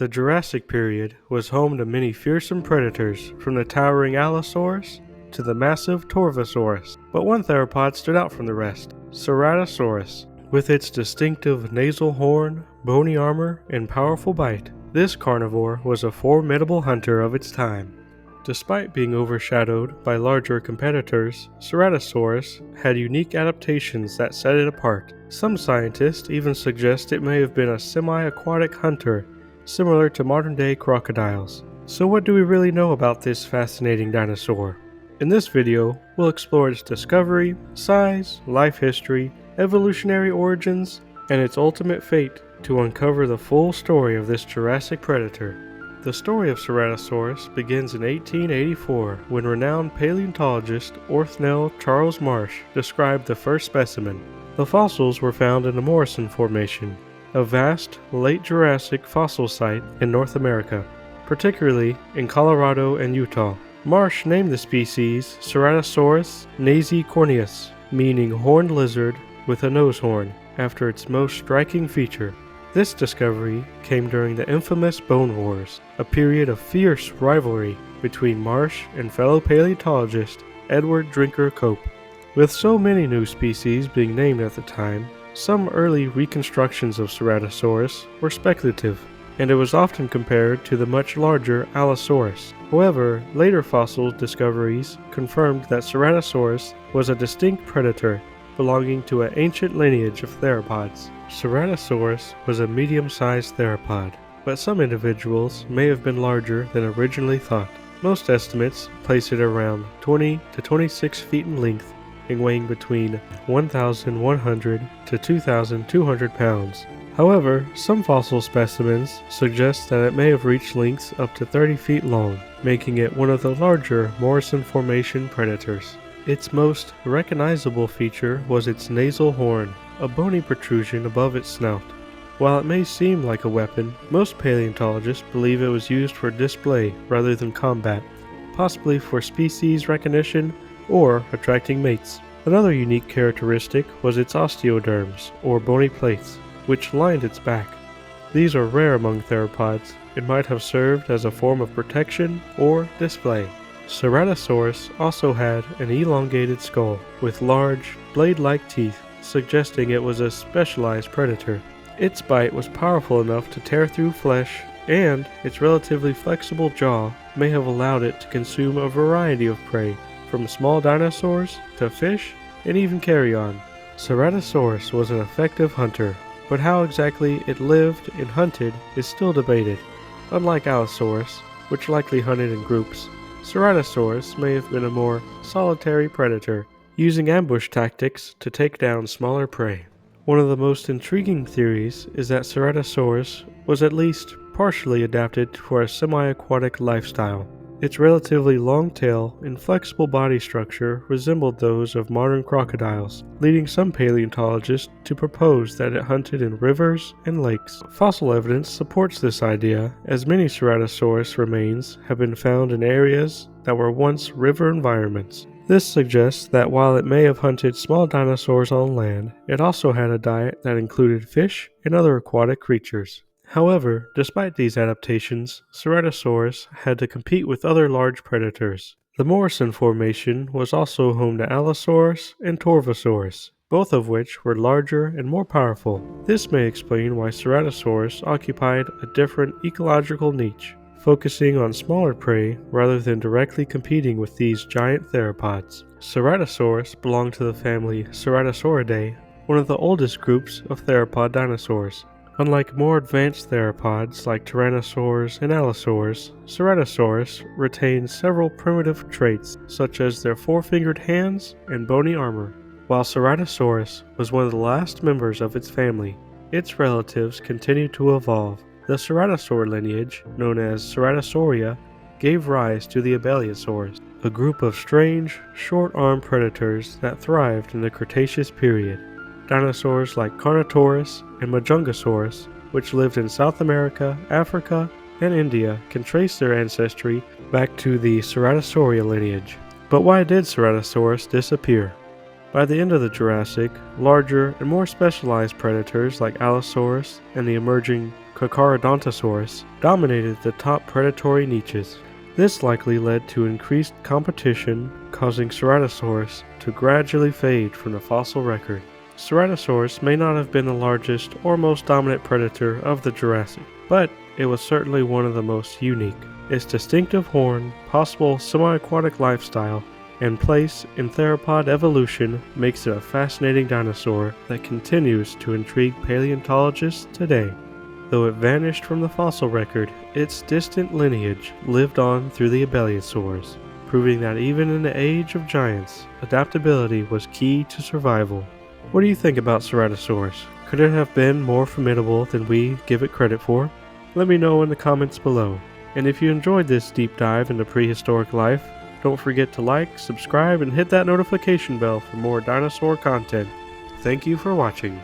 The Jurassic period was home to many fearsome predators, from the towering Allosaurus to the massive Torvosaurus. But one theropod stood out from the rest, Ceratosaurus. With its distinctive nasal horn, bony armor, and powerful bite, this carnivore was a formidable hunter of its time. Despite being overshadowed by larger competitors, Ceratosaurus had unique adaptations that set it apart. Some scientists even suggest it may have been a semi-aquatic hunter, similar to modern-day crocodiles. So what do we really know about this fascinating dinosaur? In this video, we'll explore its discovery, size, life history, evolutionary origins, and its ultimate fate to uncover the full story of this Jurassic predator. The story of Ceratosaurus begins in 1884 when renowned paleontologist Orthnell Charles Marsh described the first specimen. The fossils were found in the Morrison Formation, a vast late Jurassic fossil site in North America, particularly in Colorado and Utah. Marsh named the species Ceratosaurus nasicorneus, meaning horned lizard with a nose horn, after its most striking feature. This discovery came during the infamous Bone Wars, a period of fierce rivalry between Marsh and fellow paleontologist Edward Drinker Cope. With so many new species being named at the time, some early reconstructions of Ceratosaurus were speculative, and it was often compared to the much larger Allosaurus. However, later fossil discoveries confirmed that Ceratosaurus was a distinct predator belonging to an ancient lineage of theropods. Ceratosaurus was a medium-sized theropod, but some individuals may have been larger than originally thought. Most estimates place it around 20 to 26 feet in length and weighing between 1,100 to 2,200 pounds. However, some fossil specimens suggest that it may have reached lengths up to 30 feet long, making it one of the larger Morrison Formation predators. Its most recognizable feature was its nasal horn, a bony protrusion above its snout. While it may seem like a weapon, most paleontologists believe it was used for display rather than combat, possibly for species recognition or attracting mates. Another unique characteristic was its osteoderms, or bony plates, which lined its back. These are rare among theropods and might have served as a form of protection or display. Ceratosaurus also had an elongated skull with large, blade-like teeth, suggesting it was a specialized predator. Its bite was powerful enough to tear through flesh, and its relatively flexible jaw may have allowed it to consume a variety of prey, from small dinosaurs to fish and even carrion. Ceratosaurus was an effective hunter, but how exactly it lived and hunted is still debated. Unlike Allosaurus, which likely hunted in groups, Ceratosaurus may have been a more solitary predator, using ambush tactics to take down smaller prey. One of the most intriguing theories is that Ceratosaurus was at least partially adapted for a semi-aquatic lifestyle. Its relatively long tail and flexible body structure resembled those of modern crocodiles, leading some paleontologists to propose that it hunted in rivers and lakes. Fossil evidence supports this idea, as many Ceratosaurus remains have been found in areas that were once river environments. This suggests that while it may have hunted small dinosaurs on land, it also had a diet that included fish and other aquatic creatures. However, despite these adaptations, Ceratosaurus had to compete with other large predators. The Morrison Formation was also home to Allosaurus and Torvosaurus, both of which were larger and more powerful. This may explain why Ceratosaurus occupied a different ecological niche, focusing on smaller prey rather than directly competing with these giant theropods. Ceratosaurus belonged to the family Ceratosauridae, one of the oldest groups of theropod dinosaurs. Unlike more advanced theropods like tyrannosaurs and allosaurs, Ceratosaurus retained several primitive traits such as their four-fingered hands and bony armor. While Ceratosaurus was one of the last members of its family, its relatives continued to evolve. The Ceratosaur lineage, known as Ceratosauria, gave rise to the Abelisaurs, a group of strange, short-armed predators that thrived in the Cretaceous period. Dinosaurs like Carnotaurus and Majungasaurus, which lived in South America, Africa, and India, can trace their ancestry back to the Ceratosauria lineage. But why did Ceratosaurus disappear? By the end of the Jurassic, larger and more specialized predators like Allosaurus and the emerging Carcharodontosaurus dominated the top predatory niches. This likely led to increased competition, causing Ceratosaurus to gradually fade from the fossil record. Ceratosaurus may not have been the largest or most dominant predator of the Jurassic, but it was certainly one of the most unique. Its distinctive horn, possible semi-aquatic lifestyle, and place in theropod evolution makes it a fascinating dinosaur that continues to intrigue paleontologists today. Though it vanished from the fossil record, its distant lineage lived on through the abelisaurs, proving that even in the age of giants, adaptability was key to survival. What do you think about Ceratosaurus? Could it have been more formidable than we give it credit for? Let me know in the comments below. And if you enjoyed this deep dive into prehistoric life, don't forget to like, subscribe, and hit that notification bell for more dinosaur content. Thank you for watching.